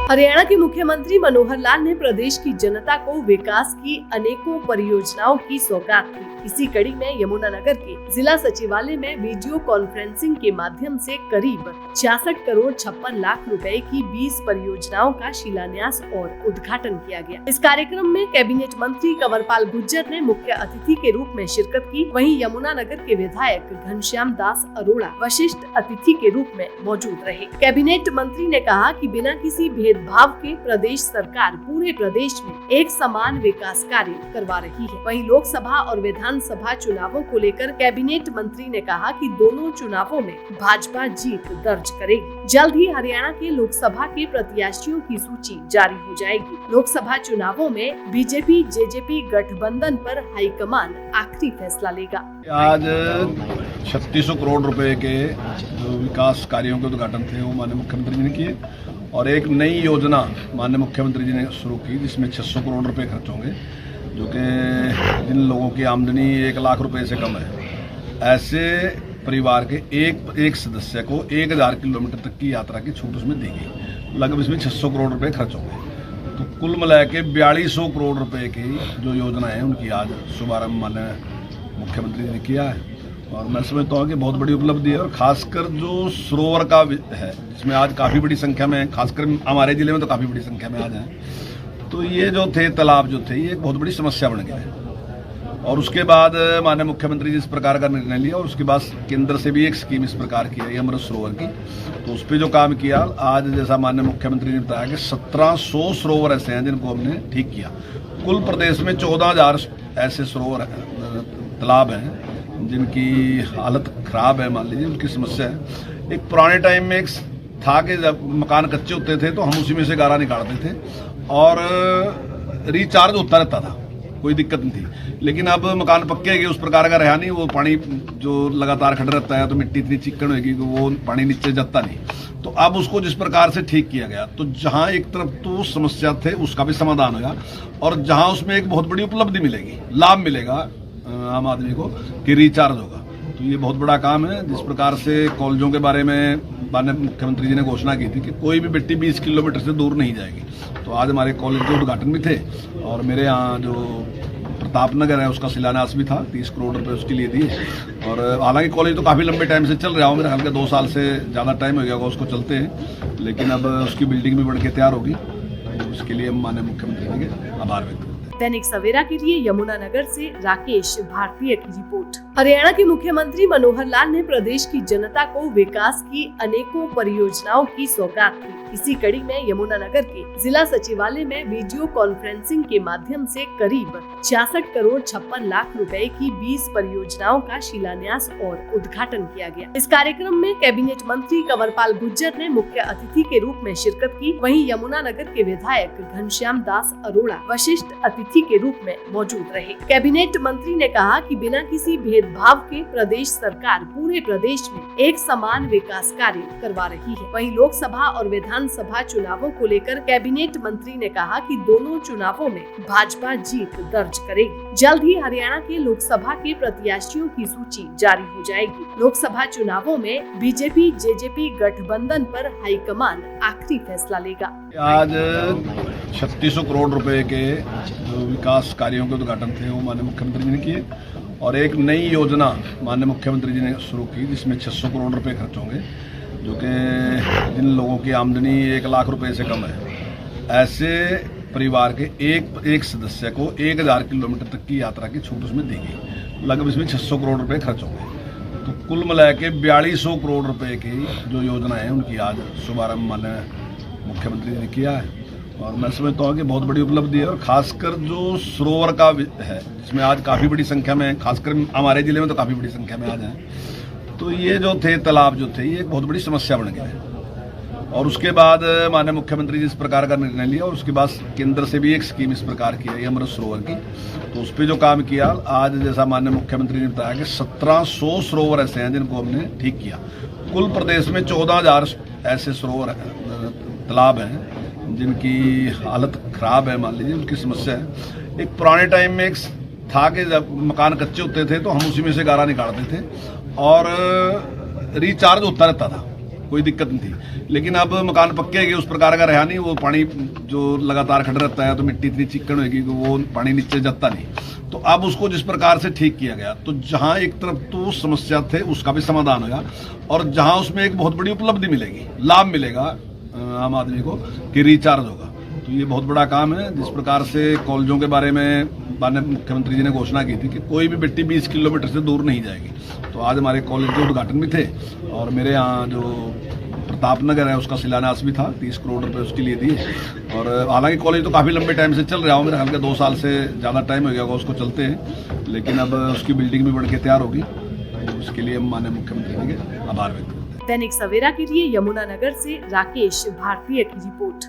हरियाणा के मुख्यमंत्री मनोहर लाल ने प्रदेश की जनता को विकास की अनेकों परियोजनाओं की सौगात दी। इसी कड़ी में यमुनानगर के जिला सचिवालय में वीडियो कॉन्फ्रेंसिंग के माध्यम से करीब 66 करोड़ 56 लाख रुपए की 20 परियोजनाओं का शिलान्यास और उद्घाटन किया गया। इस कार्यक्रम में कैबिनेट मंत्री कंवरपाल गुर्जर ने मुख्य अतिथि के रूप में शिरकत की। वहीं यमुनानगर के विधायक घनश्याम दास अरोड़ा वशिष्ठ अतिथि के रूप में मौजूद रहे। कैबिनेट मंत्री ने कहा कि बिना किसी भेदभाव के प्रदेश सरकार पूरे प्रदेश में एक समान विकास कार्य करवा रही है। वहीं लोकसभा और विधानसभा चुनावों को लेकर कैबिनेट मंत्री ने कहा कि दोनों चुनावों में भाजपा जीत दर्ज करेगी। जल्द ही हरियाणा के लोकसभा के प्रत्याशियों की सूची जारी हो जाएगी। लोकसभा चुनावों में बीजेपी जेजेपी गठबंधन पर हाईकमान आखिरी फैसला लेगा। आज 3600 करोड़ रुपए के जो विकास कार्यों के उद्घाटन थे वो माननीय मुख्यमंत्री जी ने किए और एक नई योजना माननीय मुख्यमंत्री जी ने शुरू की जिसमें 600 करोड़ रुपए खर्च होंगे, जो कि जिन लोगों की आमदनी 1 लाख रुपए से कम है ऐसे परिवार के एक सदस्य को 1000 किलोमीटर तक की यात्रा की छूट उसमें दी गई। लगभग इसमें 600 करोड़ रुपए खर्च होंगे। तो कुल मिला के 4200 करोड़ रुपए की जो योजना है उनकी आज शुभारंभ माननीय मुख्यमंत्री जी ने किया है और मैं समझता हूँ कि बहुत बड़ी उपलब्धि है। और खासकर जो सरोवर का है जिसमें आज काफ़ी बड़ी संख्या में, खासकर हमारे जिले में तो काफ़ी बड़ी संख्या में आज हैं, तो ये जो थे तालाब जो थे ये एक बहुत बड़ी समस्या बन गया है। और उसके बाद माननीय मुख्यमंत्री जी इस प्रकार का निर्णय लिया और उसके बाद केंद्र से भी एक स्कीम इस प्रकार की है अमृत सरोवर की, तो उस पर जो काम किया आज जैसा माननीय मुख्यमंत्री ने बताया कि 1700 सरोवर ऐसे हैं जिनको हमने ठीक किया। कुल प्रदेश में 14000 ऐसे सरोवर तालाब हैं जिनकी हालत खराब है, मान लीजिए उनकी समस्या है। एक पुराने टाइम में एक था कि जब मकान कच्चे होते थे तो हम उसी में से गारा निकालते थे और रिचार्ज होता रहता था, कोई दिक्कत नहीं थी। लेकिन अब मकान पक्के गए, उस प्रकार का रहा नहीं, वो पानी जो लगातार खड़ा रहता है तो मिट्टी इतनी चिकन होगी कि वो पानी नीचे जाता नहीं। तो अब उसको जिस प्रकार से ठीक किया गया तो जहां एक तरफ तो समस्या थे उसका भी समाधान होगा और जहां उसमें एक बहुत बड़ी उपलब्धि मिलेगी, लाभ मिलेगा आम आदमी को कि रिचार्ज होगा। तो ये बहुत बड़ा काम है। जिस प्रकार से कॉलेजों के बारे में माननीय मुख्यमंत्री जी ने घोषणा की थी कि कोई भी बेटी 20 किलोमीटर से दूर नहीं जाएगी, तो आज हमारे कॉलेज के उद्घाटन भी थे और मेरे यहाँ जो प्रताप नगर है उसका शिलान्यास भी था, 30 करोड़ रुपए उसके लिए दिए। और हालांकि कॉलेज तो काफ़ी लंबे टाइम से चल रहा हो, मेरे ख्याल के 2 साल से ज़्यादा टाइम हो गया होगा उसको चलते हैं, लेकिन अब उसकी बिल्डिंग भी बढ़ के तैयार होगी। तो उसके लिए हम माननीय मुख्यमंत्री जी के आभार व्यक्त करते हैं। दैनिक सवेरा के लिए यमुनानगर से राकेश भारतीय की रिपोर्ट। हरियाणा के मुख्यमंत्री मनोहर लाल ने प्रदेश की जनता को विकास की अनेकों परियोजनाओं की सौगात दी। इसी कड़ी में यमुनानगर के जिला सचिवालय में वीडियो कॉन्फ्रेंसिंग के माध्यम से करीब 66 करोड़ 56 लाख रुपए की 20 परियोजनाओं का शिलान्यास और उद्घाटन किया गया। इस कार्यक्रम में कैबिनेट मंत्री कंवरपाल गुर्जर ने मुख्य अतिथि के रूप में शिरकत की। वहीं यमुनानगर के विधायक घनश्याम दास अरोड़ा वशिष्ठ अतिथि के रूप में मौजूद रहे। कैबिनेट मंत्री ने कहा कि बिना किसी भेदभाव के प्रदेश सरकार पूरे प्रदेश में एक समान विकास कार्य करवा रही है। वहीं लोकसभा और विधानसभा चुनावों को लेकर कैबिनेट मंत्री ने कहा कि दोनों चुनावों में भाजपा जीत दर्ज करेगी। जल्द ही हरियाणा के लोकसभा के प्रत्याशियों की सूची जारी हो जाएगी। लोकसभा चुनावों में बीजेपी जेजेपी गठबंधन पर हाईकमान आखिरी फैसला लेगा। आज 3600 करोड़ रुपए के जो विकास कार्यों के उद्घाटन थे वो माननीय मुख्यमंत्री जी ने किए और एक नई योजना माननीय मुख्यमंत्री जी ने शुरू की जिसमें 600 करोड़ रुपए खर्च होंगे, जो कि जिन लोगों की आमदनी 1 लाख रुपए से कम है ऐसे परिवार के एक सदस्य को 1000 किलोमीटर तक की यात्रा की छूट उसमें दी गई। लगभग इसमें 600 करोड़ रुपए खर्च होंगे। तो कुल मिला के 4200 करोड़ रुपए की जो योजना है उनकी आज शुभारंभ माननीय मुख्यमंत्री जी ने किया है और मैं समझता हूँ कि बहुत बड़ी उपलब्धि है। और खासकर जो सरोवर का है जिसमें आज काफ़ी बड़ी संख्या में, खासकर हमारे जिले में तो काफ़ी बड़ी संख्या में आज हैं, तो ये जो थे तालाब जो थे ये एक बहुत बड़ी समस्या बन गया है। और उसके बाद माननीय मुख्यमंत्री जी इस प्रकार का निर्णय लिया और उसके बाद केंद्र से भी एक स्कीम इस प्रकार की है अमृत सरोवर की, तो उस पर जो काम किया आज जैसा माननीय मुख्यमंत्री ने बताया कि 1700 सरोवर ऐसे हैं जिनको हमने ठीक किया। कुल प्रदेश में 14000 ऐसे सरोवर तालाब हैं जिनकी हालत खराब है, मान लीजिए उनकी समस्या है। एक पुराने टाइम में एक था कि जब मकान कच्चे होते थे तो हम उसी में से गारा निकालते थे और रिचार्ज होता रहता था, कोई दिक्कत नहीं थी। लेकिन अब मकान पक्के हैं, उस प्रकार का रहा नहीं, वो पानी जो लगातार खड़ा रहता है तो मिट्टी इतनी चिकन होगी कि वो पानी नीचे जाता नहीं। तो अब उसको जिस प्रकार से ठीक किया गया, तो जहां एक तरफ तो समस्या थे उसका भी समाधान होगा, और जहां उसमें एक बहुत बड़ी उपलब्धि मिलेगी, लाभ मिलेगा आम आदमी को कि रिचार्ज होगा। तो ये बहुत बड़ा काम है। जिस प्रकार से कॉलेजों के बारे में माननीय मुख्यमंत्री जी ने घोषणा की थी कि कोई भी बेटी 20 किलोमीटर से दूर नहीं जाएगी, तो आज हमारे कॉलेज के उद्घाटन भी थे, और मेरे यहाँ जो प्रताप नगर है उसका शिलान्यास भी था, 30 करोड़ रुपए उसके लिए दिए। और हालांकि कॉलेज तो काफ़ी लंबे टाइम से चल रहा हो, मेरे ख्याल के 2 साल से ज़्यादा टाइम हो गया होगा उसको चलते हैं, लेकिन अब उसकी बिल्डिंग भी बढ़ के तैयार होगी। तो उसके लिए हम माननीय मुख्यमंत्री जी के आभार व्यक्त करते हैं। दैनिक सवेरा के लिए यमुनानगर से राकेश भारतीय की रिपोर्ट।